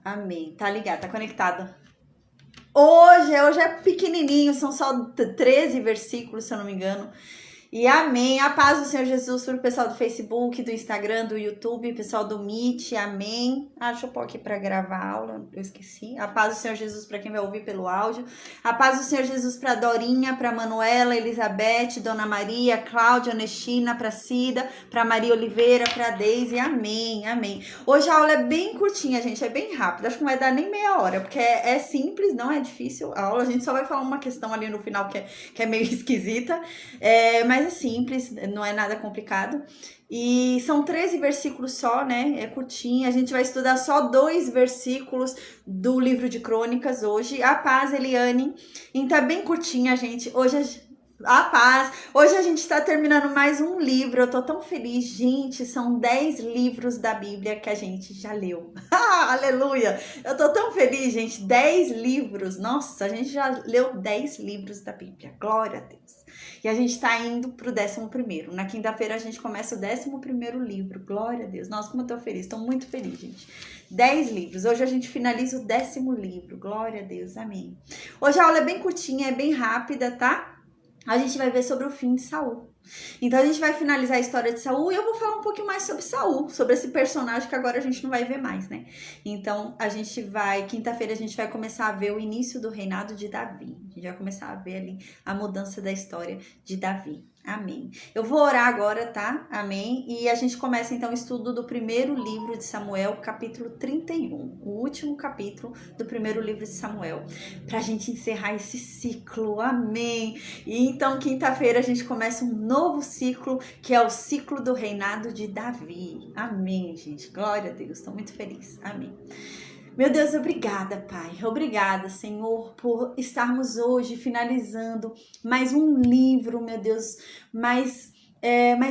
Amém. Tá ligado, tá conectado. Hoje é pequenininho, são só 13 versículos, se eu não me engano. E amém. A paz do Senhor Jesus para o pessoal do Facebook, do Instagram, do YouTube, pessoal do Meet, amém. Deixa eu pôr aqui para gravar a aula, eu esqueci. A paz do Senhor Jesus para quem vai ouvir pelo áudio. A paz do Senhor Jesus para Dorinha, para Manuela, Elizabeth, Dona Maria, Cláudia, Nestina, para Cida, para Maria Oliveira, para Deise, amém, amém. Hoje a aula é bem curtinha, gente, é bem rápida. Acho que não vai dar nem meia hora, porque é simples, não é difícil a aula. A gente só vai falar uma questão ali no final que é meio esquisita, mas é simples, não é nada complicado. E são 13 versículos só, né? É curtinho. A gente vai estudar só 2 versículos do livro de Crônicas hoje. A paz, Eliane. Então é bem curtinha, gente. Hoje a paz. Hoje a gente está terminando mais um livro. Eu tô tão feliz, gente. São 10 livros da Bíblia que a gente já leu. Aleluia! Eu tô tão feliz, gente. 10 livros. Nossa, a gente já leu 10 livros da Bíblia. Glória a Deus. E a gente tá indo pro 11º. Na quinta-feira a gente começa o 11º livro. Glória a Deus. Nossa, como eu tô feliz. Tô muito feliz, gente. 10 livros. Hoje a gente finaliza o 10º livro. Glória a Deus. Amém. Hoje a aula é bem curtinha, é bem rápida, tá? A gente vai ver sobre o fim de Saul. Então a gente vai finalizar a história de Saul e eu vou falar um pouquinho mais sobre Saul, sobre esse personagem que agora a gente não vai ver mais, né? Então quinta-feira a gente vai começar a ver o início do reinado de Davi. A gente vai começar a ver ali a mudança da história de Davi. Amém. Eu vou orar agora, tá? Amém. E a gente começa então o estudo do primeiro livro de Samuel, capítulo 31. O último capítulo do primeiro livro de Samuel. Pra gente encerrar esse ciclo. Amém. E então quinta-feira a gente começa um novo ciclo, que é o ciclo do reinado de Davi. Amém, gente. Glória a Deus. Estou muito feliz. Amém. Meu Deus, obrigada, Pai. Obrigada, Senhor, por estarmos hoje finalizando mais um livro, meu Deus, mais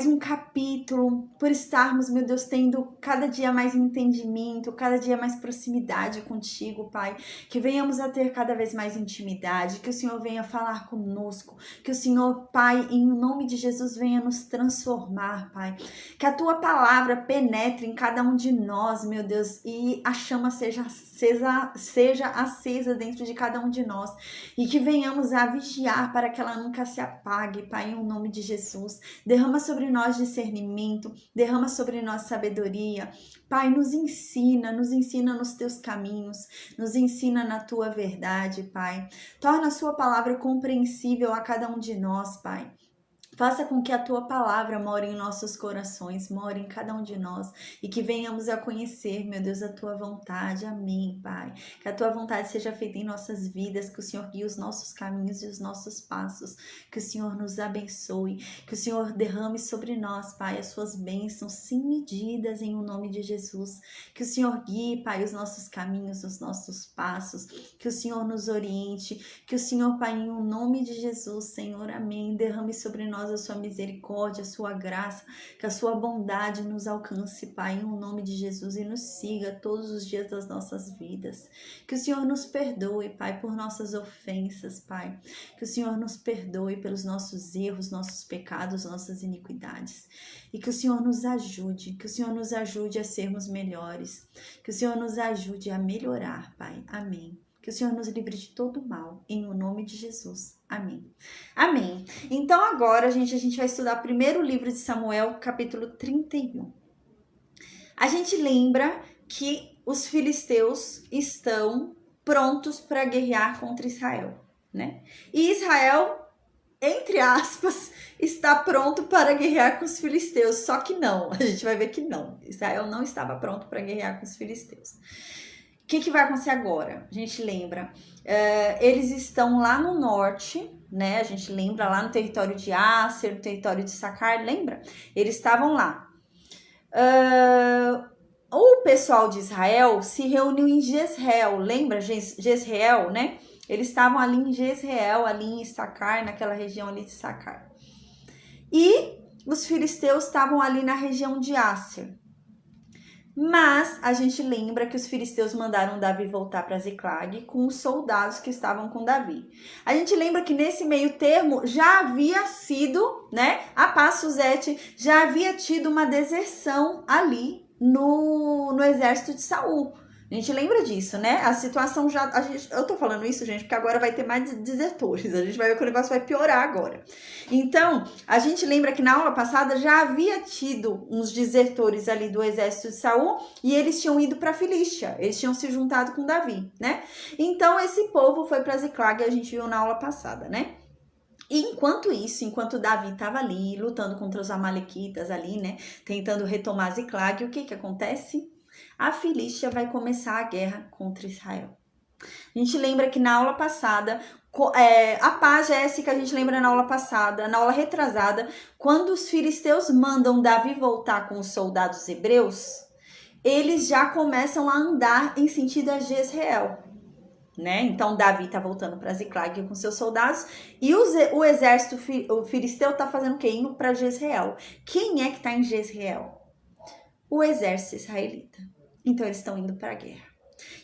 um capítulo, por estarmos, meu Deus, tendo cada dia mais entendimento, cada dia mais proximidade contigo, Pai. Que venhamos a ter cada vez mais intimidade, que o Senhor venha falar conosco, que o Senhor, Pai, em nome de Jesus, venha nos transformar, Pai. Que a Tua palavra penetre em cada um de nós, meu Deus, e a chama seja acesa dentro de cada um de nós. E que venhamos a vigiar para que ela nunca se apague, Pai, em nome de Jesus. Derrama sobre nós discernimento, derrama sobre nós sabedoria. Pai, nos ensina nos teus caminhos, nos ensina na tua verdade, Pai. Torna a sua palavra compreensível a cada um de nós, Pai. Faça com que a tua palavra more em nossos corações, more em cada um de nós e que venhamos a conhecer, meu Deus, a tua vontade. Amém, Pai. Que a tua vontade seja feita em nossas vidas, que o Senhor guie os nossos caminhos e os nossos passos, que o Senhor nos abençoe, que o Senhor derrame sobre nós, Pai, as suas bênçãos sem medidas em nome de Jesus. Que o Senhor guie, Pai, os nossos caminhos, os nossos passos, que o Senhor nos oriente, que o Senhor, Pai, em nome de Jesus, Senhor, amém, derrame sobre nós a sua misericórdia, a sua graça, que a sua bondade nos alcance, Pai, em nome de Jesus, e nos siga todos os dias das nossas vidas. Que o Senhor nos perdoe, Pai, por nossas ofensas, Pai. Que o Senhor nos perdoe pelos nossos erros, nossos pecados, nossas iniquidades. E que o Senhor nos ajude, a sermos melhores. Que o Senhor nos ajude a melhorar, Pai. Amém. Que o Senhor nos livre de todo mal, em o nome de Jesus. Amém. Amém. Então agora, gente, a gente vai estudar o primeiro livro de Samuel, capítulo 31. A gente lembra que os filisteus estão prontos para guerrear contra Israel, né? E Israel, entre aspas, está pronto para guerrear com os filisteus. Só que não, a gente vai ver que não. Israel não estava pronto para guerrear com os filisteus. O que vai acontecer agora? A gente lembra, eles estão lá no norte, né? A gente lembra lá no território de Asser, no território de Sacar, lembra? Eles estavam lá. O pessoal de Israel se reuniu em Jezreel, lembra? Jezreel, né? Eles estavam ali em Jezreel, ali em Sacar, naquela região ali de Sacar. E os filisteus estavam ali na região de Asser. Mas a gente lembra que os filisteus mandaram Davi voltar para Ziclag com os soldados que estavam com Davi. A gente lembra que nesse meio termo já havia sido, né, a paz Suzete, já havia tido uma deserção ali no exército de Saul. A gente lembra disso, né? A situação já... eu tô falando isso, gente, porque agora vai ter mais desertores. A gente vai ver que o negócio vai piorar agora. Então, a gente lembra que na aula passada já havia tido uns desertores ali do exército de Saul e eles tinham ido para Filístia. Eles tinham se juntado com Davi, né? Então, esse povo foi para Ziclag, a gente viu na aula passada, né? E enquanto isso, enquanto Davi estava ali lutando contra os amalequitas ali, né, tentando retomar Ziclag, o que acontece? A Filístia vai começar a guerra contra Israel. A gente lembra que na aula passada, a pagesse que a gente lembra na aula passada, na aula retrasada, quando os filisteus mandam Davi voltar com os soldados hebreus, eles já começam a andar em sentido a Jezreel. Né? Então Davi tá voltando para Ziclag com seus soldados e o exército filisteu tá fazendo o quê? Indo para Jezreel. Quem é que tá em Jezreel? O exército israelita. Então eles estão indo para a guerra.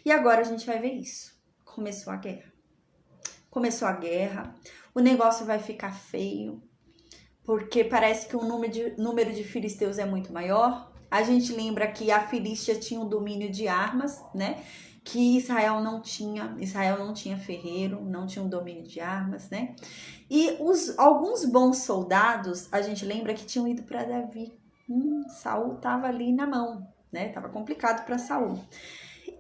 E agora a gente vai ver isso. Começou a guerra. Começou a guerra. O negócio vai ficar feio, porque parece que o número de filisteus é muito maior. A gente lembra que a Filístia tinha um domínio de armas, né? Que Israel não tinha ferreiro, não tinha um domínio de armas, né? E alguns bons soldados, a gente lembra que tinham ido para Davi. Saul estava ali na mão, né? Tava complicado para Saul.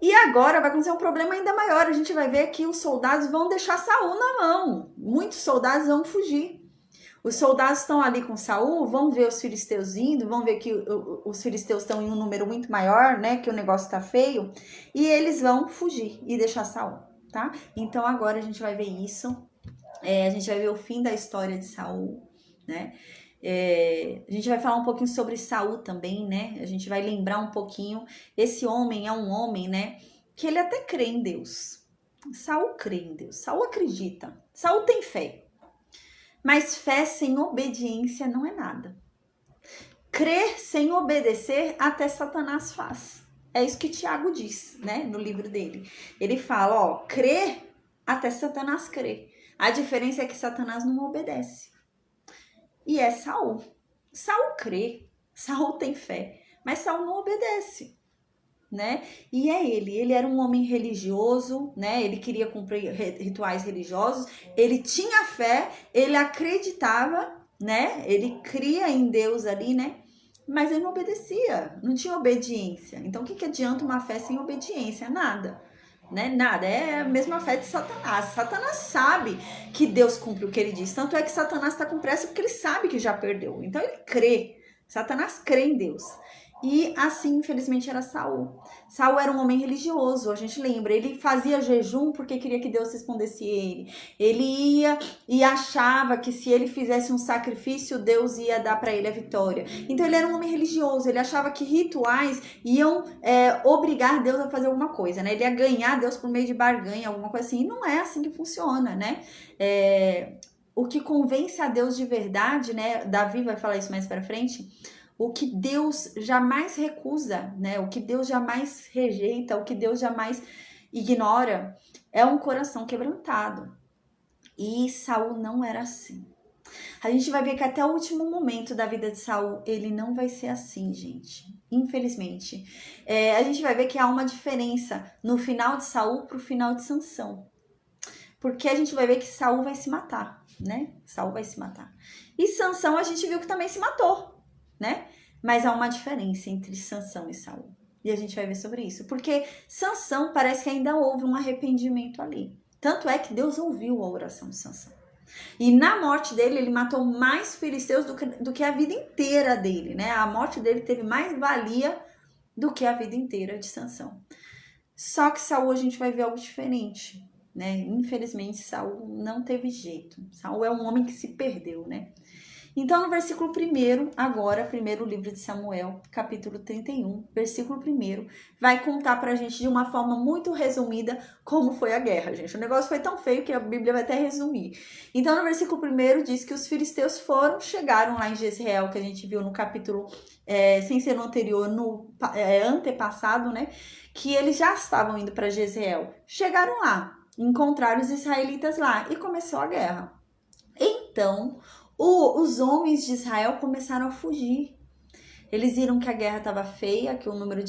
E agora vai acontecer um problema ainda maior. A gente vai ver que os soldados vão deixar Saul na mão. Muitos soldados vão fugir. Os soldados estão ali com Saul, vão ver os filisteus indo, vão ver que os filisteus estão em um número muito maior, né? Que o negócio tá feio. E eles vão fugir e deixar Saul, tá? Então agora a gente vai ver isso. A gente vai ver o fim da história de Saul, né? A gente vai falar um pouquinho sobre Saul também, né? A gente vai lembrar um pouquinho. Esse homem é um homem, né? Que ele até crê em Deus. Saul crê em Deus. Saul acredita. Saul tem fé. Mas fé sem obediência não é nada. Crer sem obedecer até Satanás faz. É isso que Tiago diz, né, no livro dele. Ele fala, crer até Satanás crer. A diferença é que Satanás não obedece. E é Saul. Saul crê, Saul tem fé, mas Saul não obedece. Né? E ele era um homem religioso, né? Ele queria cumprir rituais religiosos, ele tinha fé, ele acreditava, né? Ele cria em Deus ali, né? Mas ele não obedecia, não tinha obediência. Então, o que adianta uma fé sem obediência? Nada, né? Nada, é a mesma fé de Satanás. Satanás sabe que Deus cumpre o que ele diz, tanto é que Satanás está com pressa porque ele sabe que já perdeu. Então, ele crê, Satanás crê em Deus. E assim, infelizmente, era Saul. Saul era um homem religioso, a gente lembra. Ele fazia jejum porque queria que Deus respondesse ele. Ele ia e achava que se ele fizesse um sacrifício, Deus ia dar para ele a vitória. Então ele era um homem religioso, ele achava que rituais iam obrigar Deus a fazer alguma coisa, né? Ele ia ganhar Deus por meio de barganha, alguma coisa assim. E não é assim que funciona, né? O que convence a Deus de verdade, né? Davi vai falar isso mais para frente. O que Deus jamais recusa, né? O que Deus jamais rejeita, o que Deus jamais ignora, é um coração quebrantado. E Saul não era assim. A gente vai ver que até o último momento da vida de Saul, ele não vai ser assim, gente. Infelizmente. A gente vai ver que há uma diferença no final de Saul para o final de Sansão. Porque a gente vai ver que Saul vai se matar, né? Saul vai se matar. E Sansão a gente viu que também se matou, né? Mas há uma diferença entre Sansão e Saul. E a gente vai ver sobre isso. Porque Sansão parece que ainda houve um arrependimento ali. Tanto é que Deus ouviu a oração de Sansão. E na morte dele, ele matou mais filisteus do que a vida inteira dele, né? A morte dele teve mais valia do que a vida inteira de Sansão. Só que Saul a gente vai ver algo diferente, né? Infelizmente, Saul não teve jeito. Saul é um homem que se perdeu, né? Então, no versículo 1, agora, primeiro livro de Samuel, capítulo 31, versículo 1, vai contar pra gente de uma forma muito resumida como foi a guerra, gente. O negócio foi tão feio que a Bíblia vai até resumir. Então, no versículo 1 diz que os filisteus chegaram lá em Jezreel, que a gente viu no capítulo, sem ser no anterior, no antepassado, né? Que eles já estavam indo para Jezreel. Chegaram lá, encontraram os israelitas lá e começou a guerra. Então, os homens de Israel começaram a fugir. Eles viram que a guerra estava feia, que o número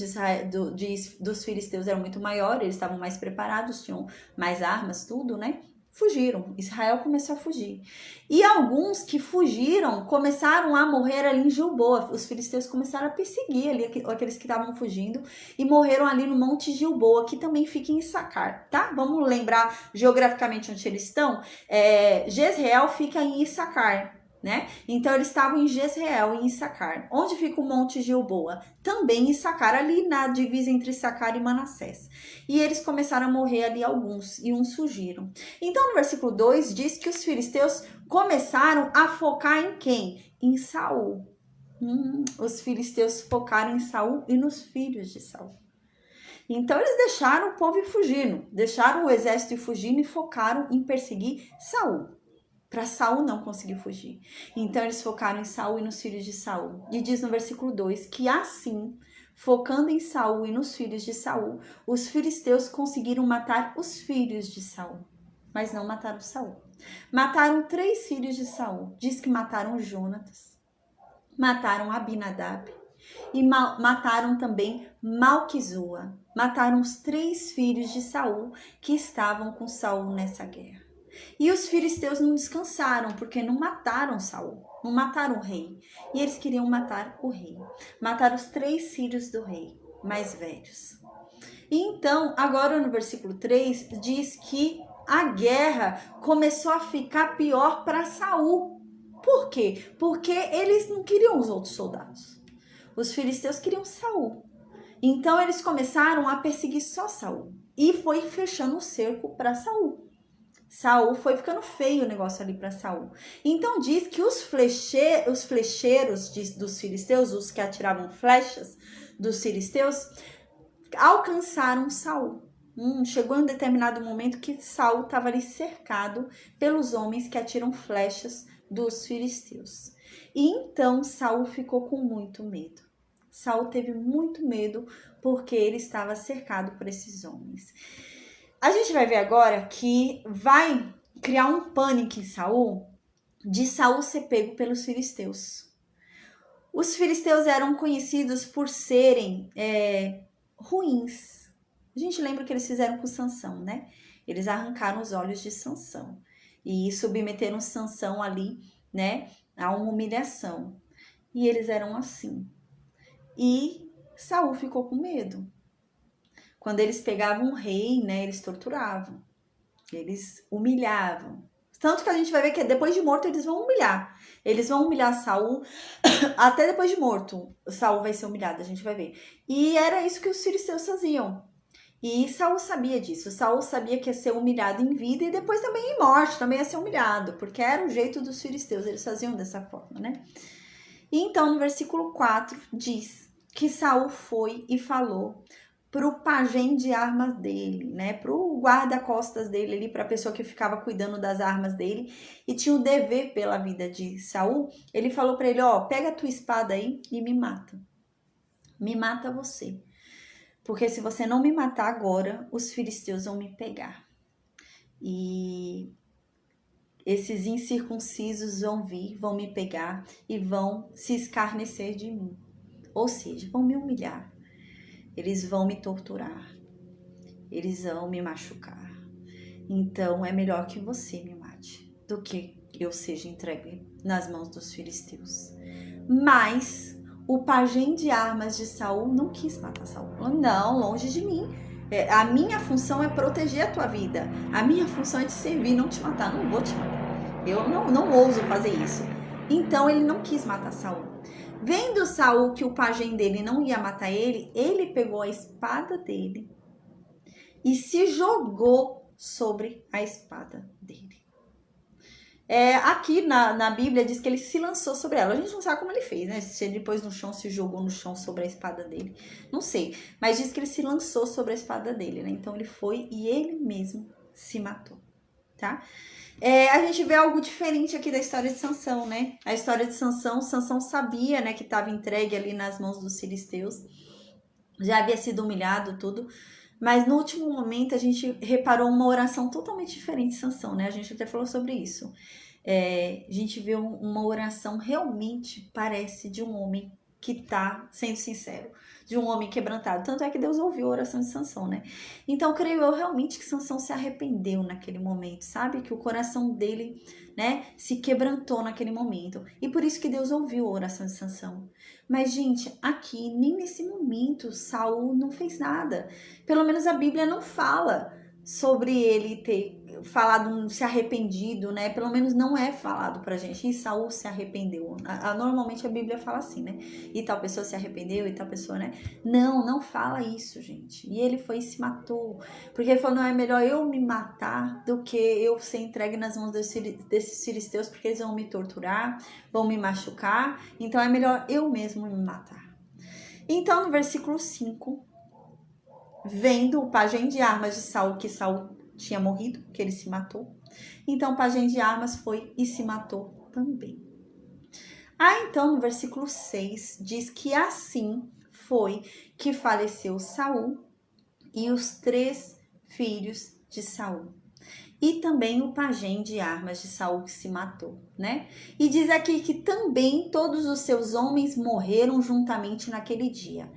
dos filisteus era muito maior, eles estavam mais preparados, tinham mais armas, tudo, né? Fugiram. Israel começou a fugir. E alguns que fugiram começaram a morrer ali em Gilboa. Os filisteus começaram a perseguir ali aqueles que estavam fugindo e morreram ali no Monte Gilboa, que também fica em Issacar, tá? Vamos lembrar geograficamente onde eles estão? Jezreel fica em Issacar, né? Então eles estavam em Jezreel, em Issacar. Onde fica o Monte Gilboa? Também em Issacar, ali na divisa entre Issacar e Manassés. E eles começaram a morrer ali alguns, e uns fugiram. Então no versículo 2 diz que os filisteus começaram a focar em quem? Em Saul. Os filisteus focaram em Saul e nos filhos de Saul. Então eles deixaram o povo ir fugindo, deixaram o exército ir fugindo e focaram em perseguir Saul. Para Saul não conseguir fugir. Então eles focaram em Saul e nos filhos de Saul. E diz no versículo 2 que assim, focando em Saul e nos filhos de Saul, os filisteus conseguiram matar os filhos de Saul, mas não mataram Saul. Mataram 3 filhos de Saul. Diz que mataram Jonatas, mataram Abinadab e mataram também Malquizua. Mataram os 3 filhos de Saul que estavam com Saul nessa guerra. E os filisteus não descansaram, porque não mataram Saul, não mataram o rei. E eles queriam matar o rei. Mataram os 3 filhos do rei, mais velhos. E então, agora no versículo 3, diz que a guerra começou a ficar pior para Saul. Por quê? Porque eles não queriam os outros soldados. Os filisteus queriam Saul. Então eles começaram a perseguir só Saul. E foi fechando o cerco para Saul. Saul foi ficando feio o negócio ali para Saul. Então diz que os flecheiros dos filisteus, os que atiravam flechas dos filisteus, alcançaram Saul. Chegou um determinado momento que Saul estava ali cercado pelos homens que atiram flechas dos filisteus. E então Saul ficou com muito medo. Saul teve muito medo porque ele estava cercado por esses homens. A gente vai ver agora que vai criar um pânico em Saul, de Saul ser pego pelos filisteus. Os filisteus eram conhecidos por serem ruins. A gente lembra o que eles fizeram com Sansão, né? Eles arrancaram os olhos de Sansão e submeteram Sansão ali, né, a uma humilhação. E eles eram assim. E Saul ficou com medo. Quando eles pegavam um rei, né, eles torturavam, eles humilhavam. Tanto que a gente vai ver que depois de morto eles vão humilhar. Eles vão humilhar Saul, até depois de morto Saul vai ser humilhado, a gente vai ver. E era isso que os filisteus faziam. E Saul sabia disso. Saul sabia que ia ser humilhado em vida e depois também em morte, também ia ser humilhado, porque era o jeito dos filisteus, eles faziam dessa forma, né? E então no versículo 4 diz que Saul foi e falou para o pajem de armas dele, né? Para o guarda-costas dele ali, para a pessoa que ficava cuidando das armas dele e tinha o dever pela vida de Saul. Ele falou para ele: pega a tua espada aí e me mata. Me mata você. Porque se você não me matar agora, os filisteus vão me pegar. E esses incircuncisos vão vir, vão me pegar e vão se escarnecer de mim. Ou seja, vão me humilhar. Eles vão me torturar, eles vão me machucar. Então é melhor que você me mate do que eu seja entregue nas mãos dos filisteus. Mas o pajem de armas de Saul não quis matar Saul. Falou: não, longe de mim. A minha função é proteger a tua vida. A minha função é te servir, não te matar. Não vou te matar. Eu não ouso fazer isso. Então ele não quis matar Saul. Vendo Saul que o pajem dele não ia matar ele, ele pegou a espada dele e se jogou sobre a espada dele. Aqui na Bíblia diz que ele se lançou sobre ela. A gente não sabe como ele fez, né? Se ele depois no chão se jogou no chão sobre a espada dele. Não sei. Mas diz que ele se lançou sobre a espada dele, né? Então ele foi e ele mesmo se matou, tá? A gente vê algo diferente aqui da história de Sansão, né? A história de Sansão sabia, né, que estava entregue ali nas mãos dos filisteus. Já havia sido humilhado, tudo. Mas no último momento a gente reparou uma oração totalmente diferente de Sansão, né? A gente até falou sobre isso. A gente vê uma oração realmente parece de um homem que tá sendo sincero, de um homem quebrantado. Tanto é que Deus ouviu a oração de Sansão, né? Então, creio eu realmente que Sansão se arrependeu naquele momento, sabe? Que o coração dele, né, se quebrantou naquele momento. E por isso que Deus ouviu a oração de Sansão. Mas, gente, aqui, nem nesse momento, Saul não fez nada. Pelo menos a Bíblia não fala sobre ele ter falado, se arrependido, né? Pelo menos não é falado pra gente. E Saul se arrependeu. Normalmente a Bíblia fala assim, né? E tal pessoa se arrependeu, e tal pessoa, né? Não fala isso, gente. E ele foi e se matou. Porque ele falou, não, é melhor eu me matar do que eu ser entregue nas mãos desses filisteus, porque eles vão me torturar, vão me machucar. Então é melhor eu mesmo me matar. Então, no versículo 5, vendo o pajem de armas de Saul, que Saul tinha morrido, que ele se matou. Então o pajem de armas foi e se matou também. Então no versículo 6 diz que assim foi que faleceu Saul e os 3 filhos de Saul. E também o pajem de armas de Saul que se matou, né? E diz aqui que também todos os seus homens morreram juntamente naquele dia.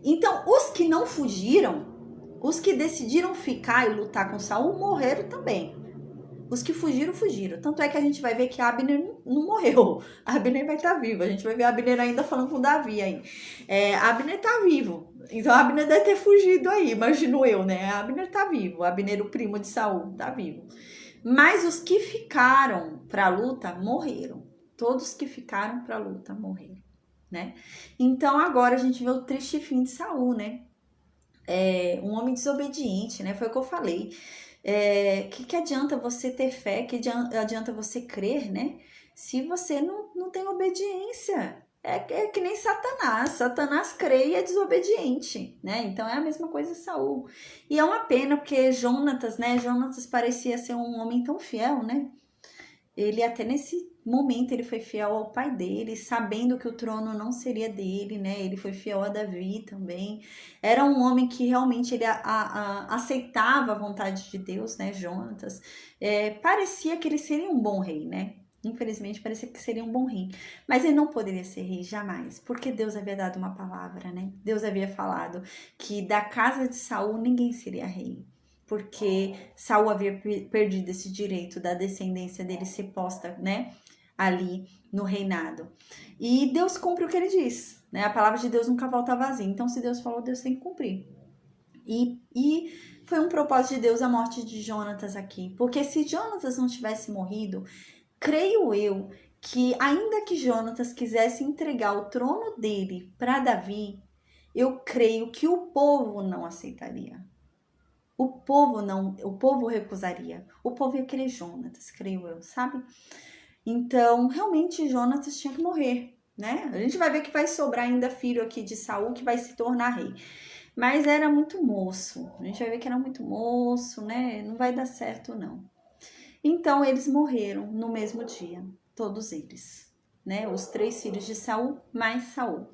Então, os que não fugiram, os que decidiram ficar e lutar com Saul, morreram também. Os que fugiram, fugiram. Tanto é que a gente vai ver que Abner não morreu. Abner vai estar vivo. A gente vai ver Abner ainda falando com Davi aí. Abner está vivo. Então Abner deve ter fugido aí, imagino eu, né? Abner está vivo. Abner, o primo de Saul, está vivo. Mas os que ficaram para a luta, morreram. Todos que ficaram para a luta, morreram, né? Então agora a gente vê o triste fim de Saul, né? Um homem desobediente, né? Foi o que eu falei. Que adianta você ter fé, que adianta você crer, né? Se você não tem obediência. É que nem Satanás. Satanás crê e é desobediente, né? Então é a mesma coisa Saul. E é uma pena, porque Jonatas, né? Jonatas parecia ser um homem tão fiel, né? Ele até nesse momento ele foi fiel ao pai dele, sabendo que o trono não seria dele, né? Ele foi fiel a Davi também. Era um homem que realmente ele aceitava a vontade de Deus, né? Jonatas. Parecia que ele seria um bom rei, né? Infelizmente parecia que seria um bom rei. Mas ele não poderia ser rei jamais, porque Deus havia dado uma palavra, né? Deus havia falado que da casa de Saul ninguém seria rei. Porque Saul havia perdido esse direito da descendência dele ser posta, né, ali no reinado. E Deus cumpre o que ele diz, né? A palavra de Deus nunca volta vazia. Então, se Deus falou, Deus tem que cumprir. E foi um propósito de Deus a morte de Jonatas aqui. Porque se Jonatas não tivesse morrido, creio eu que ainda que Jonatas quisesse entregar o trono dele para Davi, eu creio que o povo não aceitaria. O povo recusaria. O povo ia querer Jonatas, creio eu, sabe? Então, realmente, Jonatas tinha que morrer, né? A gente vai ver que vai sobrar ainda filho aqui de Saul que vai se tornar rei. Mas era muito moço. A gente vai ver que era muito moço, né? Não vai dar certo, não. Então, eles morreram no mesmo dia. Todos eles, né? Os 3 filhos de Saul, mais Saul.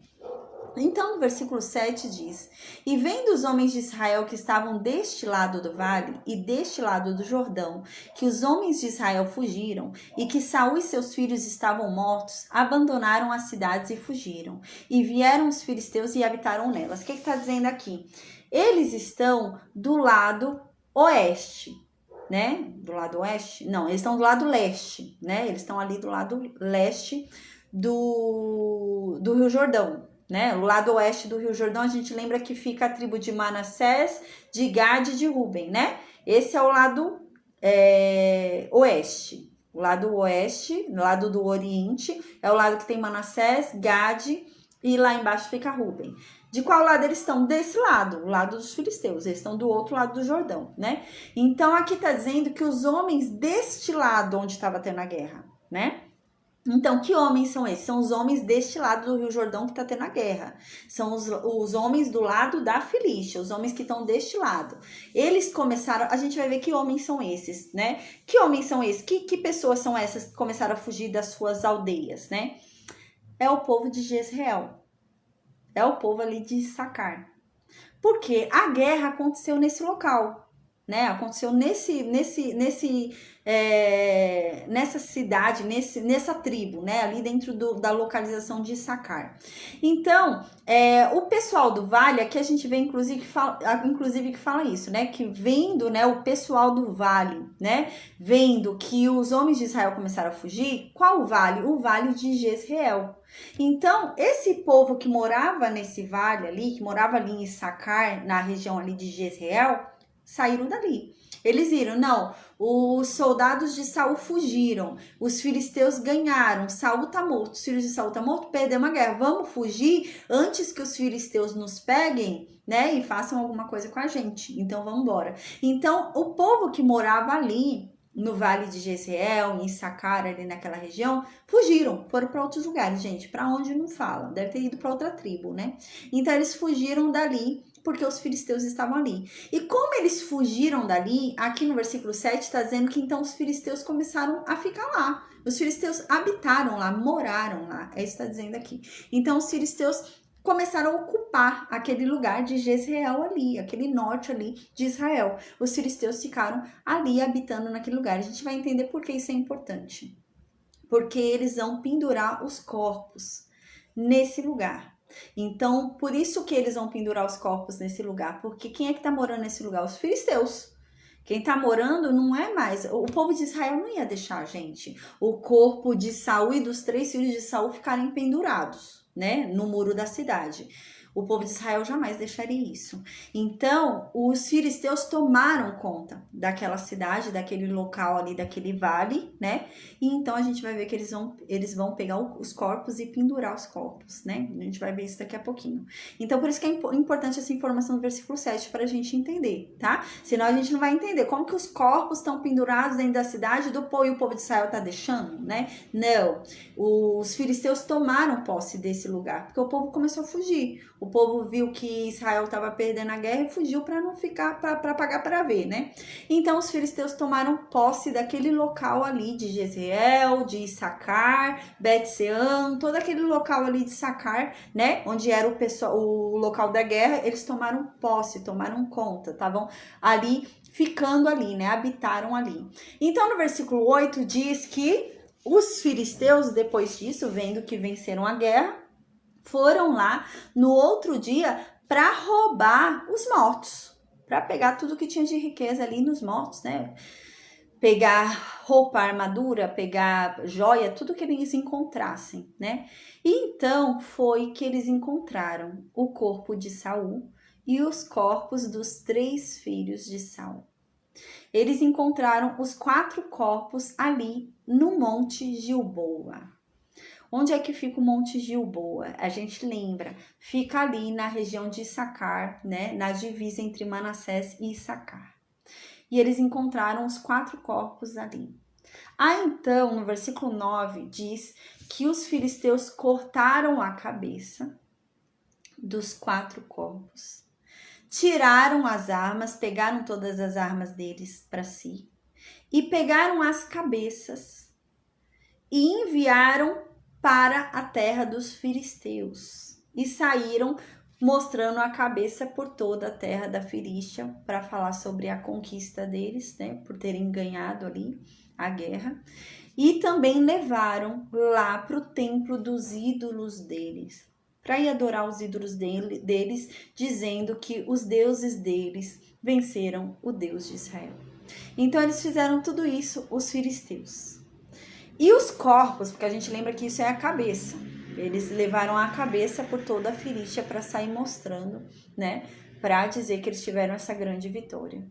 Então, no versículo 7 diz: E vendo os homens de Israel que estavam deste lado do vale e deste lado do Jordão, que os homens de Israel fugiram, e que Saul e seus filhos estavam mortos, abandonaram as cidades e fugiram. E vieram os filisteus e habitaram nelas. O que está dizendo aqui? Eles estão do lado oeste, né? Do lado oeste? Não, eles estão do lado leste, né? Eles estão ali do lado leste do Rio Jordão. Né? O lado oeste do Rio Jordão, a gente lembra que fica a tribo de Manassés, de Gade e de Ruben, né? Esse é o lado oeste. O lado oeste, lado do oriente, é o lado que tem Manassés, Gade e lá embaixo fica Ruben. De qual lado eles estão? Desse lado, o lado dos filisteus. Eles estão do outro lado do Jordão, né? Então, aqui está dizendo que os homens deste lado onde estava tendo a guerra, né? Então, que homens são esses? São os homens deste lado do Rio Jordão que está tendo a guerra. São os homens do lado da Filístia, os homens que estão deste lado. Eles começaram, a gente vai ver que homens são esses, né? Que homens são esses? Que pessoas são essas que começaram a fugir das suas aldeias, né? É o povo de Jezreel. É o povo ali de Issacar. Porque a guerra aconteceu nesse local. né? Aconteceu nessa cidade, nessa tribo, né? Ali dentro da localização de Issacar. Então, o pessoal do vale, aqui a gente vê inclusive que fala isso, né? Que vendo, né, o pessoal do vale, né? Vendo que os homens de Israel começaram a fugir, qual vale? O vale de Jezreel. Então, esse povo que morava nesse vale ali, que morava ali em Issacar, na região ali de Jezreel, saíram dali. Eles viram, não, os soldados de Saul fugiram, os filisteus ganharam, Saul tá morto, os filhos de Saul tá morto, perdemos a guerra, vamos fugir antes que os filisteus nos peguem, né, e façam alguma coisa com a gente, então vamos embora. Então, o povo que morava ali, no Vale de Jezreel, em Issacar, ali naquela região, fugiram, foram para outros lugares, gente, para onde não fala, deve ter ido para outra tribo, né? Então, eles fugiram dali, porque os filisteus estavam ali. E como eles fugiram dali, aqui no versículo 7 está dizendo que então os filisteus começaram a ficar lá. Os filisteus habitaram lá, moraram lá. É isso que está dizendo aqui. Então os filisteus começaram a ocupar aquele lugar de Jezreel ali, aquele norte ali de Israel. Os filisteus ficaram ali habitando naquele lugar. A gente vai entender por que isso é importante. Porque eles vão pendurar os corpos nesse lugar. Então, por isso que eles vão pendurar os corpos nesse lugar, porque quem é que tá morando nesse lugar? Os filisteus. Quem tá morando não é mais, o povo de Israel não ia deixar, gente, o corpo de Saul e dos 3 filhos de Saul ficarem pendurados, né, no muro da cidade. O povo de Israel jamais deixaria isso. Então, os filisteus tomaram conta daquela cidade, daquele local ali, daquele vale, né? E então a gente vai ver que eles vão pegar os corpos e pendurar os corpos, né? A gente vai ver isso daqui a pouquinho. Então, por isso que é importante essa informação do versículo 7 para a gente entender, tá? Senão a gente não vai entender como que os corpos estão pendurados dentro da cidade e o povo de Israel tá deixando, né? Não. Os filisteus tomaram posse desse lugar, porque o povo começou a fugir. O povo viu que Israel estava perdendo a guerra e fugiu para não ficar, para pagar para ver, né? Então os filisteus tomaram posse daquele local ali de Jezreel, de Issacar, Bet-Sean, todo aquele local ali de Issacar, né? Onde era o local da guerra, eles tomaram posse, tomaram conta, estavam ali, ficando ali, né? Habitaram ali. Então no versículo 8 diz que os filisteus, depois disso, vendo que venceram a guerra, foram lá no outro dia para roubar os mortos, para pegar tudo que tinha de riqueza ali nos mortos, né? Pegar roupa, armadura, pegar joia, tudo que eles encontrassem, né? E então foi que eles encontraram o corpo de Saul e os corpos dos 3 filhos de Saul. Eles encontraram os 4 corpos ali no Monte Gilboa. Onde é que fica o Monte Gilboa? A gente lembra, fica ali na região de Issacar, né? Na divisa entre Manassés e Issacar. E eles encontraram os 4 corpos ali. Então, no versículo 9, diz que os filisteus cortaram a cabeça dos 4 corpos, tiraram as armas, pegaram todas as armas deles para si, e pegaram as cabeças e enviaram para a terra dos filisteus e saíram mostrando a cabeça por toda a terra da Filístia para falar sobre a conquista deles, né, por terem ganhado ali a guerra, e também levaram lá para o templo dos ídolos deles, para ir adorar os ídolos deles, dizendo que os deuses deles venceram o Deus de Israel. Então eles fizeram tudo isso, os filisteus. E os corpos, porque a gente lembra que isso é a cabeça. Eles levaram a cabeça por toda a Filístia para sair mostrando, né? Para dizer que eles tiveram essa grande vitória.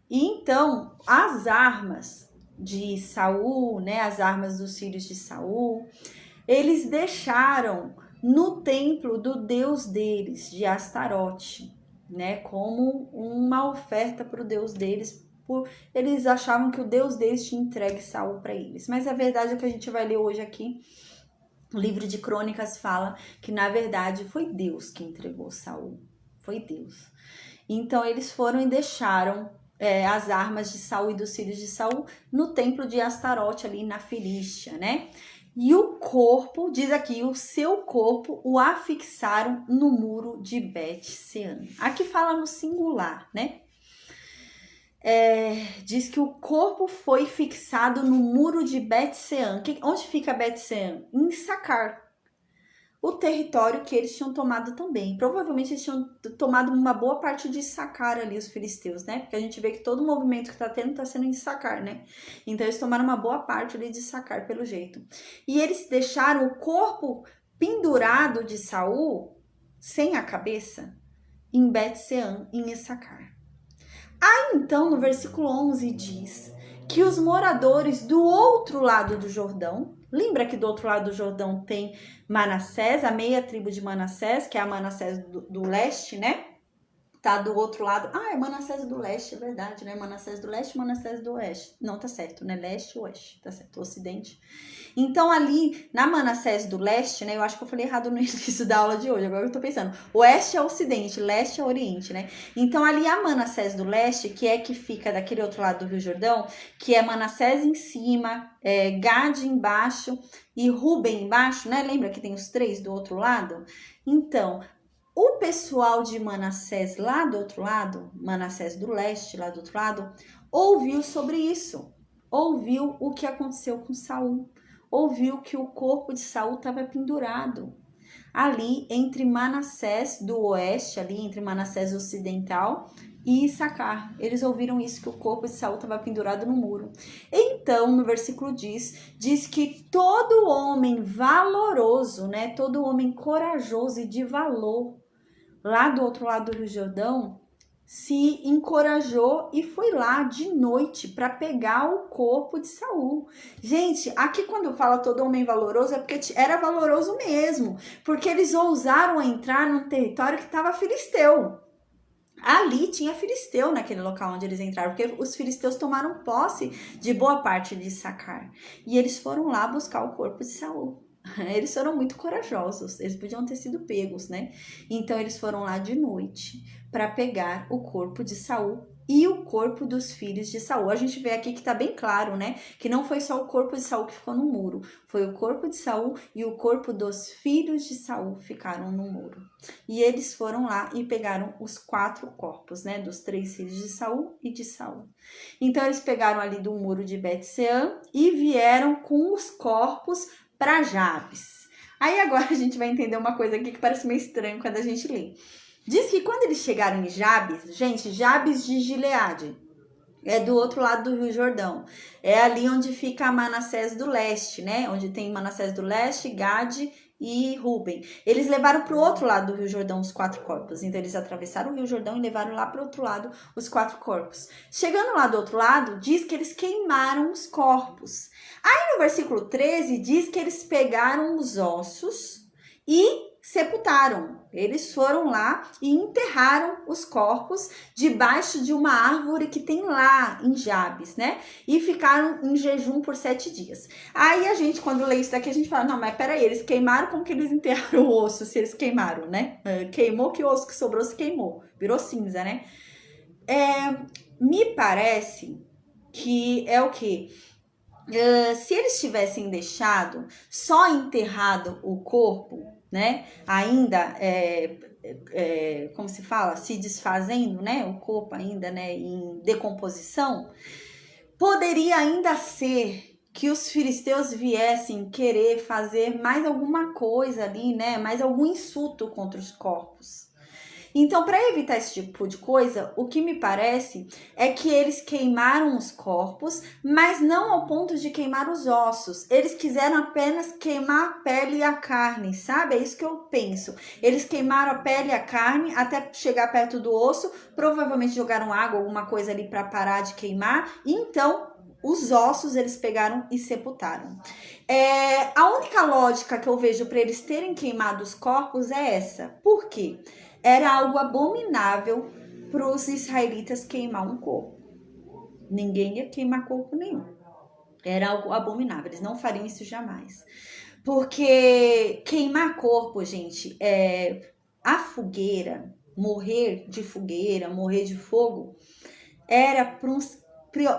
E então, as armas de Saul, né? As armas dos filhos de Saul, eles deixaram no templo do deus deles, de Astarote, né? Como uma oferta para o deus deles. Eles achavam que o Deus deles tinha entregue Saul para eles. Mas a verdade é que a gente vai ler hoje aqui. O livro de Crônicas fala que, na verdade, foi Deus que entregou Saul. Foi Deus. Então, eles foram e deixaram as armas de Saul e dos filhos de Saul no templo de Astarote, ali na Filístia, né? E o corpo, diz aqui, o seu corpo o afixaram no muro de Bet-Sean. Aqui fala no singular, né? diz que o corpo foi fixado no muro de Bet-Sean. Onde fica Bet-Sean? Em Sacar. O território que eles tinham tomado também. Provavelmente eles tinham tomado uma boa parte de Sacar ali, os filisteus, né? Porque a gente vê que todo o movimento que tá tendo tá sendo em Sacar, né? Então eles tomaram uma boa parte ali de Sacar, pelo jeito. E eles deixaram o corpo pendurado de Saul, sem a cabeça, em Bet-Sean, em Issacar. Aí então, no versículo 11 diz que os moradores do outro lado do Jordão, lembra que do outro lado do Jordão tem Manassés, a meia tribo de Manassés, que é a Manassés do leste, né? Tá do outro lado. É Manassés do leste, é verdade, né? Manassés do leste, Manassés do oeste. Não, tá certo, né? Leste e oeste, tá certo, ocidente. Então, ali na Manassés do leste, né? Eu acho que eu falei errado no início da aula de hoje, agora eu tô pensando. Oeste é ocidente, leste é oriente, né? Então, ali a Manassés do leste, que é que fica daquele outro lado do Rio Jordão, que é Manassés em cima, Gade embaixo e Ruben embaixo, né? Lembra que tem os três do outro lado? Então, o pessoal de Manassés lá do outro lado, Manassés do leste lá do outro lado, ouviu sobre isso. Ouviu o que aconteceu com Saul. Ouviu que o corpo de Saul estava pendurado ali entre Manassés do oeste, ali entre Manassés ocidental e Issacar. Eles ouviram isso, que o corpo de Saul estava pendurado no muro. Então, no versículo diz que todo homem valoroso, né, todo homem corajoso e de valor, lá do outro lado do Rio Jordão, se encorajou e foi lá de noite para pegar o corpo de Saul. Gente, aqui quando fala todo homem valoroso é porque era valoroso mesmo, porque eles ousaram entrar num território que estava filisteu. Ali tinha filisteu naquele local onde eles entraram, porque os filisteus tomaram posse de boa parte de Sacar. E eles foram lá buscar o corpo de Saul. Eles foram muito corajosos, eles podiam ter sido pegos, né? Então eles foram lá de noite para pegar o corpo de Saul e o corpo dos filhos de Saul. A gente vê aqui que tá bem claro, né? Que não foi só o corpo de Saul que ficou no muro, foi o corpo de Saul e o corpo dos filhos de Saul ficaram no muro. E eles foram lá e pegaram os 4 corpos, né? Dos 3 filhos de Saul e de Saul. Então eles pegaram ali do muro de Bet-Sean e vieram com os corpos para Jabes. Aí agora a gente vai entender uma coisa aqui que parece meio estranho quando a gente lê. Diz que quando eles chegaram em Jabes, gente, Jabes de Gileade, é do outro lado do Rio Jordão. É ali onde fica Manassés do leste, né? Onde tem Manassés do leste, Gade e Ruben. Eles levaram para o outro lado do Rio Jordão os 4 corpos. Então eles atravessaram o Rio Jordão e levaram lá para o outro lado os 4 corpos. Chegando lá do outro lado, diz que eles queimaram os corpos. Aí no versículo 13 diz que eles pegaram os ossos e sepultaram. Eles foram lá e enterraram os corpos debaixo de uma árvore que tem lá em Jabes, né? E ficaram em jejum por 7 dias. Aí a gente, quando lê isso daqui, a gente fala, não, mas peraí, eles queimaram, como que eles enterraram o osso se eles queimaram, né? Queimou, que o osso que sobrou se queimou, virou cinza, né? Me parece que é o quê? Se eles tivessem deixado só enterrado o corpo, né, ainda, como se fala, se desfazendo, né, o corpo ainda, né, em decomposição, poderia ainda ser que os filisteus viessem querer fazer mais alguma coisa ali, né, mais algum insulto contra os corpos. Então, para evitar esse tipo de coisa, o que me parece é que eles queimaram os corpos, mas não ao ponto de queimar os ossos. Eles quiseram apenas queimar a pele e a carne, sabe? É isso que eu penso. Eles queimaram a pele e a carne até chegar perto do osso, provavelmente jogaram água, alguma coisa ali para parar de queimar, e então os ossos eles pegaram e sepultaram. A única lógica que eu vejo para eles terem queimado os corpos é essa. Por quê? Era algo abominável para os israelitas queimar um corpo. Ninguém ia queimar corpo nenhum. Era algo abominável, eles não fariam isso jamais. Porque queimar corpo, gente, a fogueira, morrer de fogo, era para uns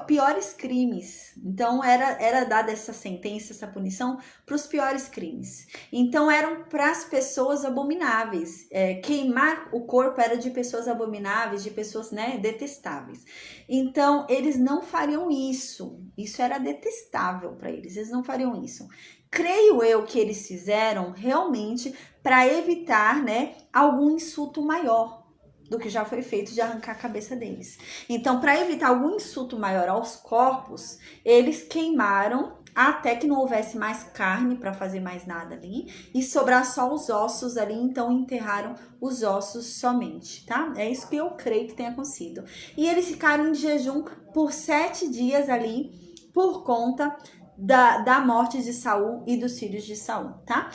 piores crimes. Então, era dada essa sentença, essa punição para os piores crimes. Então, eram para as pessoas abomináveis. Queimar o corpo era de pessoas abomináveis, de pessoas, né, detestáveis. Então, eles não fariam isso. Isso era detestável para eles. Eles não fariam isso. Creio eu que eles fizeram realmente para evitar, né, algum insulto maior do que já foi feito de arrancar a cabeça deles. Então, para evitar algum insulto maior aos corpos, eles queimaram até que não houvesse mais carne para fazer mais nada ali e sobrar só os ossos ali, então enterraram os ossos somente, tá? É isso que eu creio que tenha acontecido. E eles ficaram em jejum por 7 dias ali por conta da morte de Saul e dos filhos de Saul, tá?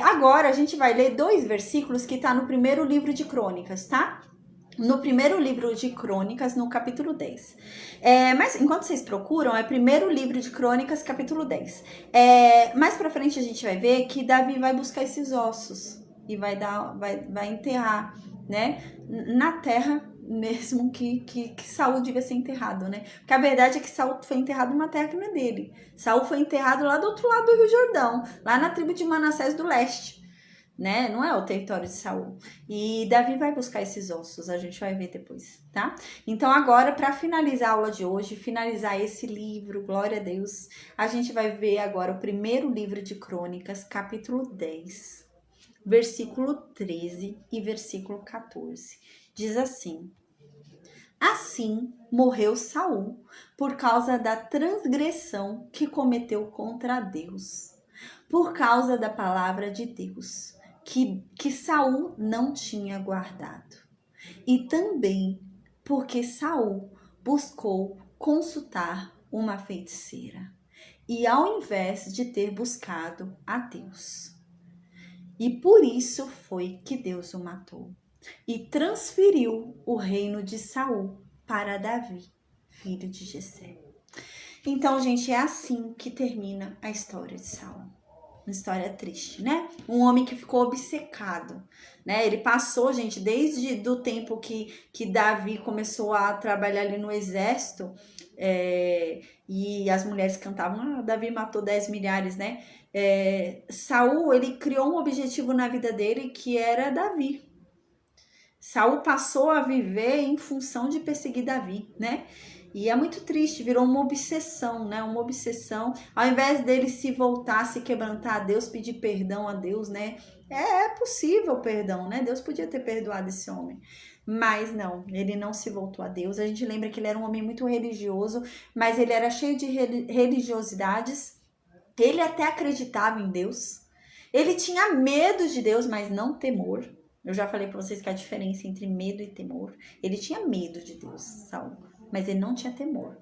Agora a gente vai ler 2 versículos que tá no primeiro livro de Crônicas, tá? No primeiro livro de Crônicas, no capítulo 10. Mas enquanto vocês procuram, é primeiro livro de Crônicas, capítulo 10. Mais pra frente a gente vai ver que Davi vai buscar esses ossos e vai enterrar, né, na terra mesmo que Saul devia ser enterrado, né? Porque a verdade é que Saul foi enterrado numa terra que não é dele. Saul foi enterrado lá do outro lado do Rio Jordão, lá na tribo de Manassés do leste, né? Não é o território de Saul. E Davi vai buscar esses ossos, a gente vai ver depois, tá? Então agora, para finalizar a aula de hoje, finalizar esse livro, glória a Deus, a gente vai ver agora o primeiro livro de Crônicas, capítulo 10, versículo 13 e versículo 14. Diz assim: assim morreu Saul por causa da transgressão que cometeu contra Deus, por causa da palavra de Deus, que Saul não tinha guardado. E também porque Saul buscou consultar uma feiticeira, e ao invés de ter buscado a Deus. E por isso foi que Deus o matou e transferiu o reino de Saul para Davi, filho de Jessé. Então, gente, é assim que termina a história de Saul. Uma história triste, né? Um homem que ficou obcecado, né? Ele passou, gente, desde do tempo que Davi começou a trabalhar ali no exército, e as mulheres cantavam, Davi matou 10 milhares, né? Saul, ele criou um objetivo na vida dele que era Davi. Saul passou a viver em função de perseguir Davi, né? E é muito triste, virou uma obsessão, né? Uma obsessão. Ao invés dele se voltar, se quebrantar a Deus, pedir perdão a Deus, né? É possível perdão, né? Deus podia ter perdoado esse homem. Mas não, ele não se voltou a Deus. A gente lembra que ele era um homem muito religioso, mas ele era cheio de religiosidades. Ele até acreditava em Deus. Ele tinha medo de Deus, mas não temor. Eu já falei para vocês que a diferença entre medo e temor. Ele tinha medo de Deus, Saul, mas ele não tinha temor.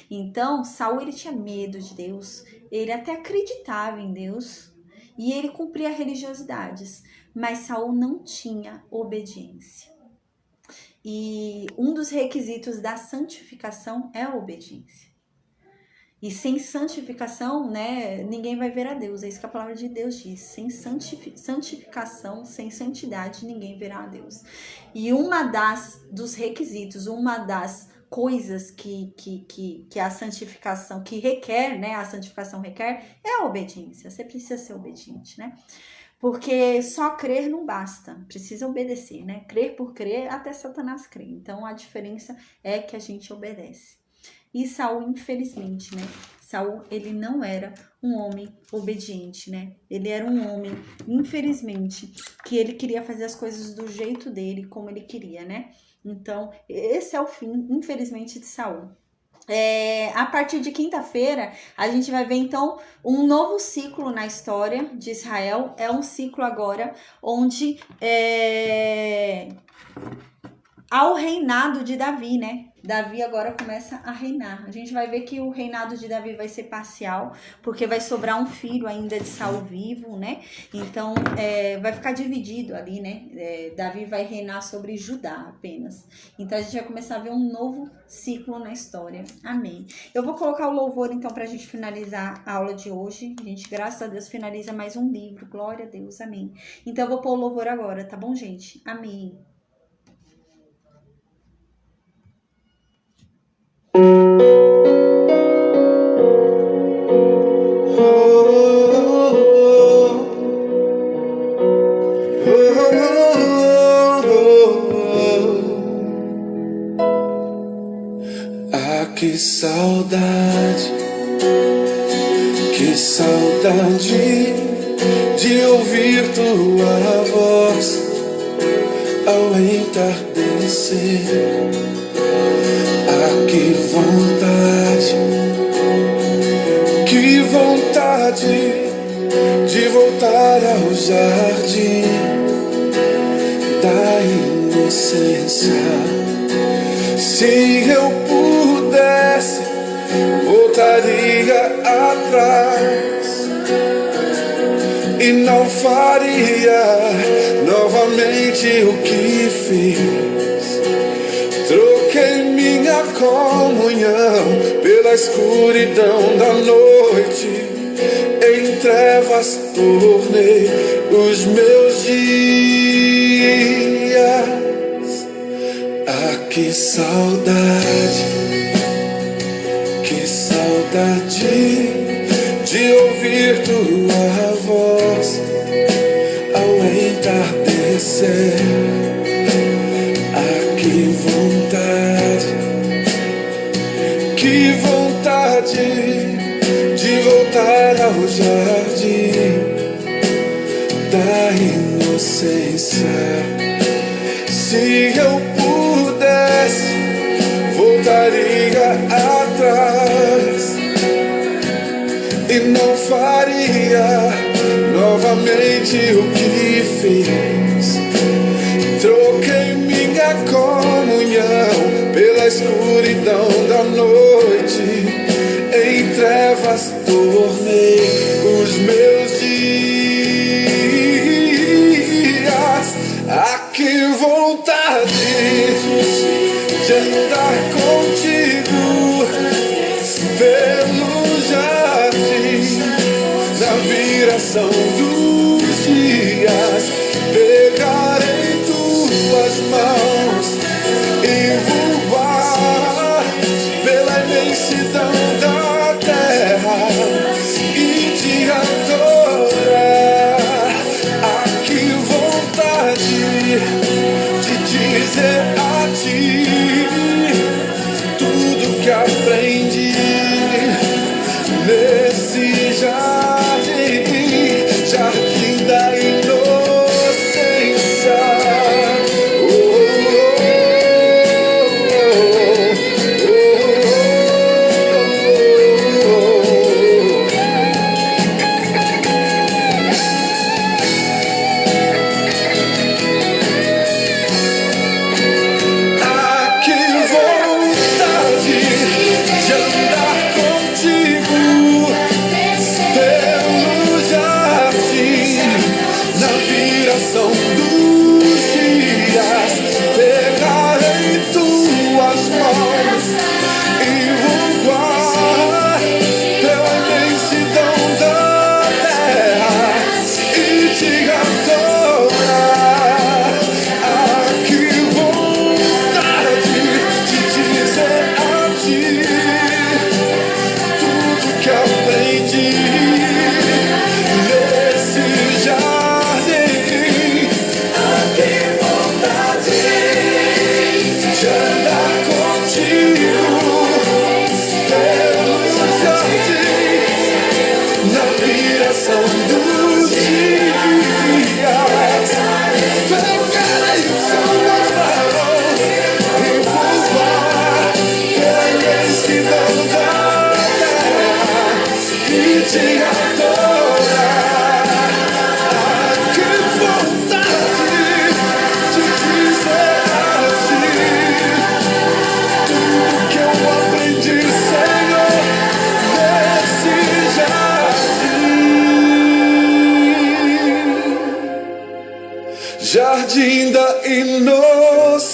Então, Saul, ele tinha medo de Deus, ele até acreditava em Deus e ele cumpria religiosidades, mas Saul não tinha obediência. E um dos requisitos da santificação é a obediência. E sem santificação, né, ninguém vai ver a Deus. É isso que a palavra de Deus diz. Sem santificação, sem santidade, ninguém verá a Deus. E dos requisitos, uma das coisas que a santificação, que requer, né, a santificação requer, é a obediência. Você precisa ser obediente, né? Porque só crer não basta, precisa obedecer, né? Crer por crer, até Satanás crer. Então, a diferença é que a gente obedece. E Saul, infelizmente, né? Saul, ele não era um homem obediente, né? Ele era um homem, infelizmente, que ele queria fazer as coisas do jeito dele, como ele queria, né? Então, esse é o fim, infelizmente, de Saul. A partir de quinta-feira, a gente vai ver, então, um novo ciclo na história de Israel. É um ciclo agora onde há o reinado de Davi, né? Davi agora começa a reinar. A gente vai ver que o reinado de Davi vai ser parcial, porque vai sobrar um filho ainda de Saul vivo, né? Então, vai ficar dividido ali, né? Davi vai reinar sobre Judá apenas. Então, a gente vai começar a ver um novo ciclo na história. Amém. Eu vou colocar o louvor, então, pra gente finalizar a aula de hoje. A gente, graças a Deus, finaliza mais um livro. Glória a Deus. Amém. Então, eu vou pôr o louvor agora, tá bom, gente? Amém. que saudade de ouvir tua voz ao entardecer. Ah, que vontade de voltar ao jardim da inocência. Se eu pudesse, voltaria atrás e não faria novamente o que fiz. Troquei minha comunhão pela escuridão da noite, em trevas tornei os meus dias. Ah, que saudade de ouvir tua voz ao entardecer. Ah, que vontade de voltar ao jardim da inocência. Se eu pudesse, voltaria atrás e não faria novamente o que fiz. Troquei minha comunhão pela escuridão da noite, em trevas tornei os meus dias. Ah, que vontade de andar contigo pelo jardim, na viração dos dias, pegar em tuas mãos e voar pela imensidão da terra e te adorar. Ah, que vontade de dizer a ti tudo que aprendi nesse jardim da inocência. Jardim da inocência.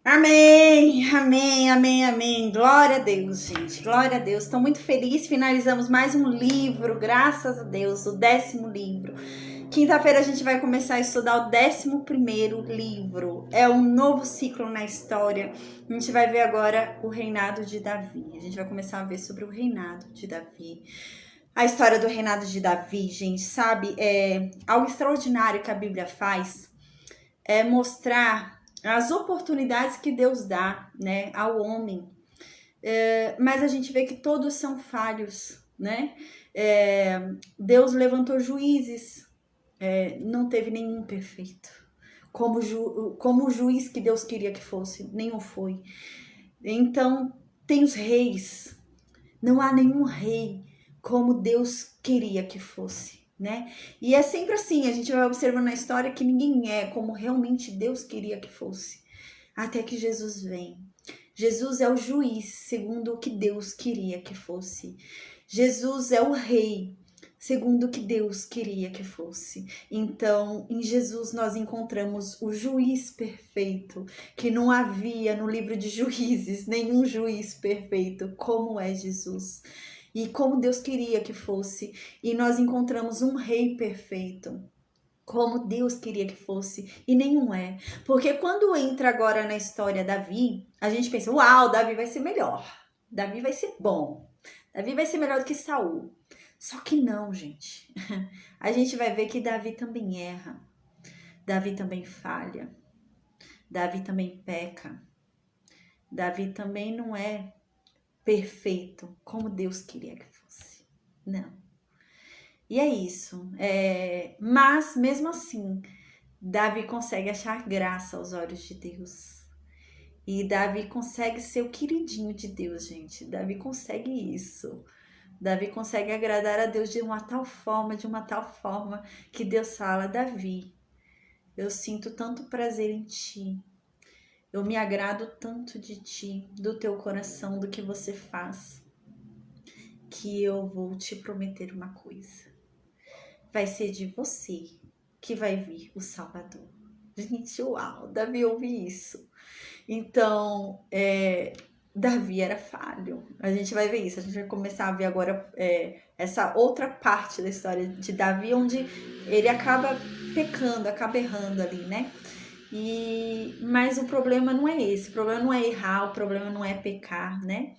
Amém, amém, amém, amém. Glória a Deus, gente. Glória a Deus. Estou muito feliz. Finalizamos mais um livro, graças a Deus, o 10º livro. Quinta-feira a gente vai começar a estudar o 11º livro. É um novo ciclo na história. A gente vai ver agora o reinado de Davi. A gente vai começar a ver sobre o reinado de Davi. A história do reinado de Davi, gente, sabe? É algo extraordinário que a Bíblia faz. É mostrar as oportunidades que Deus dá, né, ao homem. Mas a gente vê que todos são falhos, né? Deus levantou juízes, não teve nenhum perfeito. Como o juiz que Deus queria que fosse, nenhum foi. Então, tem os reis. Não há nenhum rei como Deus queria que fosse, né? E é sempre assim, a gente vai observando na história que ninguém é como realmente Deus queria que fosse. Até que Jesus vem. Jesus é o juiz, segundo o que Deus queria que fosse. Jesus é o rei, segundo o que Deus queria que fosse. Então, em Jesus nós encontramos o juiz perfeito, que não havia no livro de Juízes nenhum juiz perfeito como é Jesus. E como Deus queria que fosse. E nós encontramos um rei perfeito, como Deus queria que fosse, e nenhum é. Porque quando entra agora na história Davi, a gente pensa, uau, Davi vai ser melhor. Davi vai ser bom. Davi vai ser melhor do que Saul. Só que não, gente. A gente vai ver que Davi também erra. Davi também falha. Davi também peca. Davi também não é perfeito como Deus queria que fosse. Não. E é isso. Mas, mesmo assim, Davi consegue achar graça aos olhos de Deus. E Davi consegue ser o queridinho de Deus, gente. Davi consegue isso. Davi consegue agradar a Deus de uma tal forma que Deus fala, Davi, eu sinto tanto prazer em ti. Eu me agrado tanto de ti, do teu coração, do que você faz, que eu vou te prometer uma coisa. Vai ser de você que vai vir o Salvador. Gente, uau, Davi ouve isso. Então, Davi era falho. A gente vai ver isso. A gente vai começar a ver agora essa outra parte da história de Davi, onde ele acaba pecando, acaba errando ali, né? Mas o problema não é esse. O problema não é errar, o problema não é pecar, né?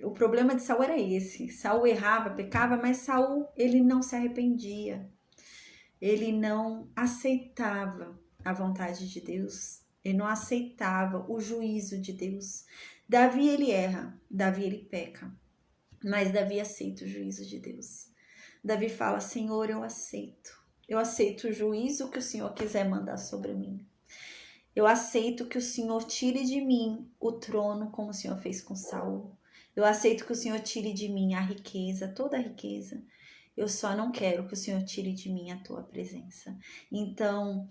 O problema de Saul era esse. Saul errava, pecava, mas Saul, ele não se arrependia. Ele não aceitava a vontade de Deus. Ele não aceitava o juízo de Deus. Davi, ele erra. Davi, ele peca. Mas Davi aceita o juízo de Deus. Davi fala, Senhor, eu aceito. Eu aceito o juízo que o Senhor quiser mandar sobre mim. Eu aceito que o Senhor tire de mim o trono como o Senhor fez com Saul. Eu aceito que o Senhor tire de mim a riqueza, toda a riqueza. Eu só não quero que o Senhor tire de mim a tua presença. Então,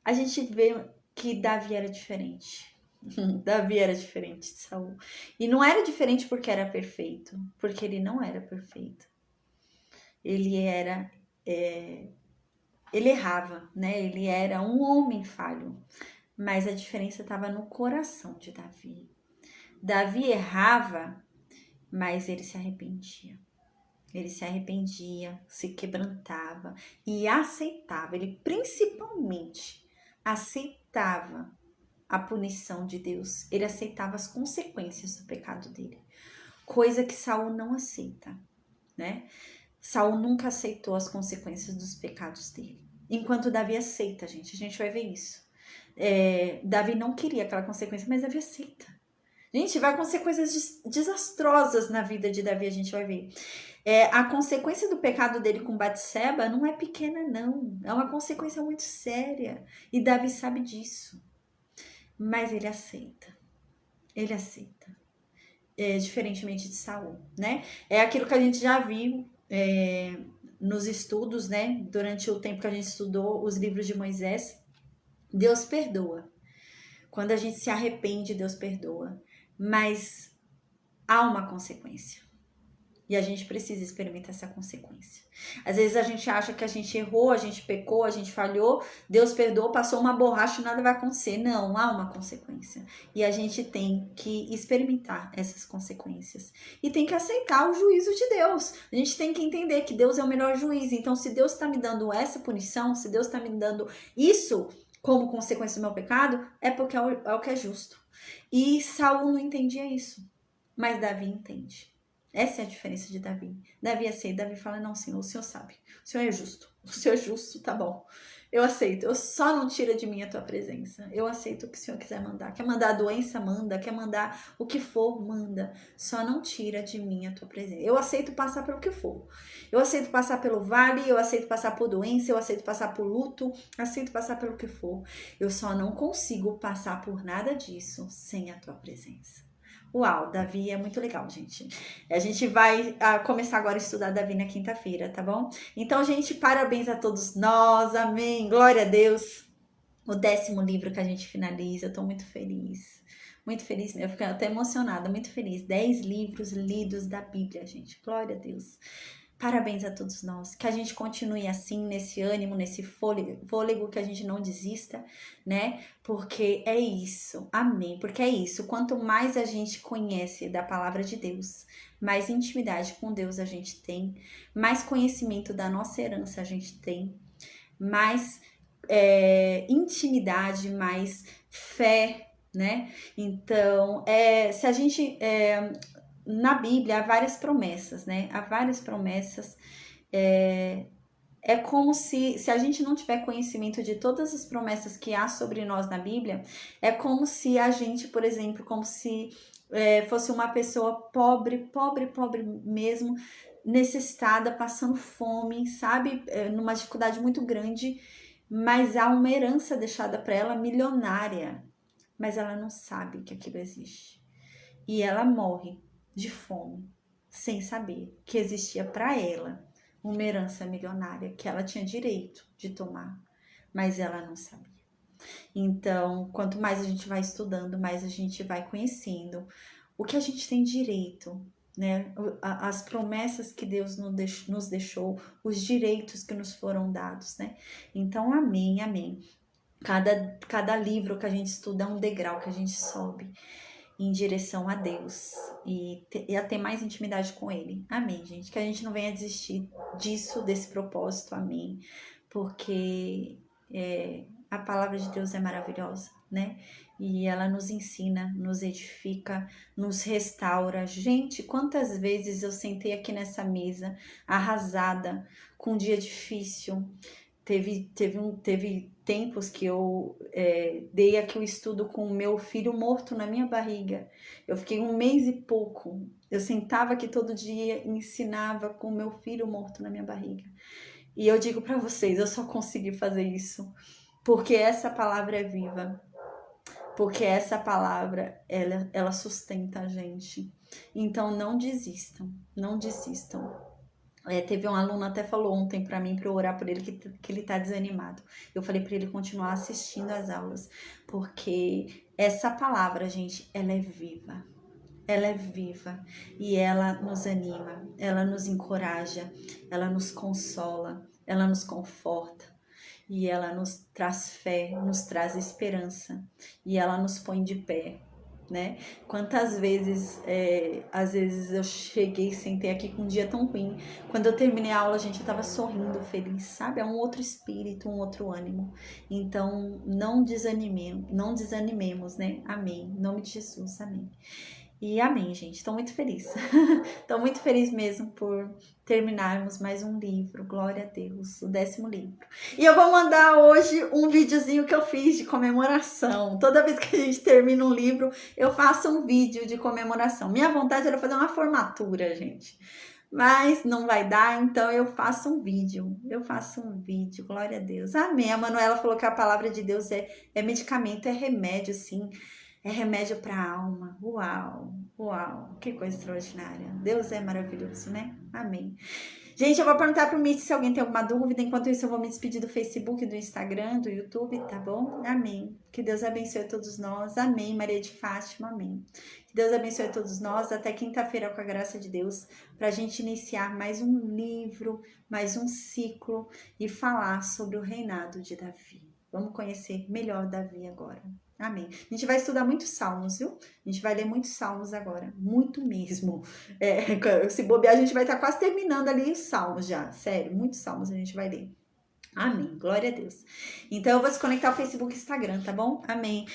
a gente vê que Davi era diferente. Davi era diferente de Saul. E não era diferente porque era perfeito, porque ele não era perfeito. Ele errava, né? Ele era um homem falho. Mas a diferença estava no coração de Davi. Davi errava, mas ele se arrependia. Ele se arrependia, se quebrantava e aceitava. Ele principalmente aceitava a punição de Deus. Ele aceitava as consequências do pecado dele. Coisa que Saul não aceita, né? Saul nunca aceitou as consequências dos pecados dele. Enquanto Davi aceita, gente. A gente vai ver isso. Davi não queria aquela consequência, mas Davi aceita. Gente, vai acontecer coisas desastrosas na vida de Davi, a gente vai ver. A consequência do pecado dele com Batseba não é pequena, não. É uma consequência muito séria. E Davi sabe disso. Mas ele aceita. Ele aceita. Diferentemente de Saul, né? É aquilo que a gente já viu nos estudos, né? Durante o tempo que a gente estudou os livros de Moisés. Deus perdoa. Quando a gente se arrepende, Deus perdoa. Mas há uma consequência. E a gente precisa experimentar essa consequência. Às vezes a gente acha que a gente errou, a gente pecou, a gente falhou, Deus perdoou, passou uma borracha e nada vai acontecer. Não, há uma consequência. E a gente tem que experimentar essas consequências. E tem que aceitar o juízo de Deus. A gente tem que entender que Deus é o melhor juiz. Então, se Deus está me dando essa punição, se Deus está me dando isso como consequência do meu pecado, é porque é o que é justo. E Saul não entendia isso, mas Davi entende. Essa é a diferença de Davi. Davi aceita. Davi fala, não, Senhor, o Senhor sabe. O Senhor é justo. O Senhor é justo, tá bom. Eu aceito. Eu só não tira de mim a tua presença. Eu aceito o que o Senhor quiser mandar. Quer mandar a doença, manda. Quer mandar o que for, manda. Só não tira de mim a tua presença. Eu aceito passar pelo que for. Eu aceito passar pelo vale. Eu aceito passar por doença. Eu aceito passar por luto. Aceito passar pelo que for. Eu só não consigo passar por nada disso sem a tua presença. Uau, Davi é muito legal, gente. A gente vai começar agora a estudar Davi na quinta-feira, tá bom? Então, gente, parabéns a todos nós, amém, glória a Deus. O 10º livro que a gente finaliza, eu tô muito feliz mesmo, eu fico até emocionada, muito feliz. 10 livros lidos da Bíblia, gente, glória a Deus. Parabéns a todos nós, que a gente continue assim, nesse ânimo, nesse fôlego, que a gente não desista, né? Porque é isso, amém, porque é isso, quanto mais a gente conhece da palavra de Deus, mais intimidade com Deus a gente tem, mais conhecimento da nossa herança a gente tem, mais intimidade, mais fé, né? Então, se a gente... na Bíblia há várias promessas, né? Há várias promessas. É como se a gente não tiver conhecimento de todas as promessas que há sobre nós na Bíblia, é como se a gente, por exemplo, como se fosse uma pessoa pobre mesmo, necessitada, passando fome, sabe? Numa dificuldade muito grande, mas há uma herança deixada para ela milionária, mas ela não sabe que aquilo existe. E ela morre de fome, sem saber que existia para ela uma herança milionária que ela tinha direito de tomar, mas ela não sabia. Então, quanto mais a gente vai estudando, mais a gente vai conhecendo o que a gente tem direito, né? As promessas que Deus nos deixou, os direitos que nos foram dados, né? Então, amém, amém. Cada livro que a gente estuda é um degrau que a gente sobe em direção a Deus e a ter mais intimidade com Ele. Amém, gente. Que a gente não venha desistir disso, desse propósito. Amém. Porque a palavra de Deus é maravilhosa, né? E ela nos ensina, nos edifica, nos restaura. Gente, quantas vezes eu sentei aqui nessa mesa, arrasada, com um dia difícil. Teve tempos que eu dei aqui o estudo com o meu filho morto na minha barriga. Eu fiquei 1 mês e pouco. Eu sentava aqui todo dia e ensinava com o meu filho morto na minha barriga. E eu digo para vocês, eu só consegui fazer isso porque essa palavra é viva. Porque essa palavra, ela sustenta a gente. Então, não desistam, não desistam. Teve um aluno até falou ontem para mim, para eu orar por ele, que ele tá desanimado. Eu falei para ele continuar assistindo às aulas, porque essa palavra, gente, ela é viva. Ela é viva e ela nos anima, ela nos encoraja, ela nos consola, ela nos conforta e ela nos traz fé, nos traz esperança e ela nos põe de pé. Né? Quantas vezes, às vezes eu cheguei, sentei aqui com um dia tão ruim, quando eu terminei a aula, gente, eu tava sorrindo, feliz, sabe? É um outro espírito, um outro ânimo. Então, não desanimemos, né? Amém. Em nome de Jesus, amém. E amém, gente. Estou muito feliz. Estou muito feliz mesmo por terminarmos mais um livro. Glória a Deus. O 10º livro. E eu vou mandar hoje um videozinho que eu fiz de comemoração. Toda vez que a gente termina um livro, eu faço um vídeo de comemoração. Minha vontade era fazer uma formatura, gente. Mas não vai dar, então eu faço um vídeo. Glória a Deus. Amém. A Manuela falou que a palavra de Deus é medicamento, é remédio, sim. É remédio para a alma. Uau, uau, que coisa extraordinária. Deus é maravilhoso, né? Amém. Gente, eu vou perguntar pro Mitch se alguém tem alguma dúvida. Enquanto isso, eu vou me despedir do Facebook, do Instagram, do YouTube, tá bom? Amém. Que Deus abençoe a todos nós. Amém. Maria de Fátima, amém. Deus abençoe a todos nós. Até quinta-feira, com a graça de Deus, para a gente iniciar mais um livro, mais um ciclo e falar sobre o reinado de Davi. Vamos conhecer melhor Davi agora. Amém. A gente vai estudar muitos salmos, viu? A gente vai ler muitos salmos agora. Muito mesmo. Se bobear, a gente vai estar quase terminando ali os salmos já. Sério, muitos salmos a gente vai ler. Amém. Glória a Deus. Então, eu vou se conectar ao Facebook e Instagram, tá bom? Amém.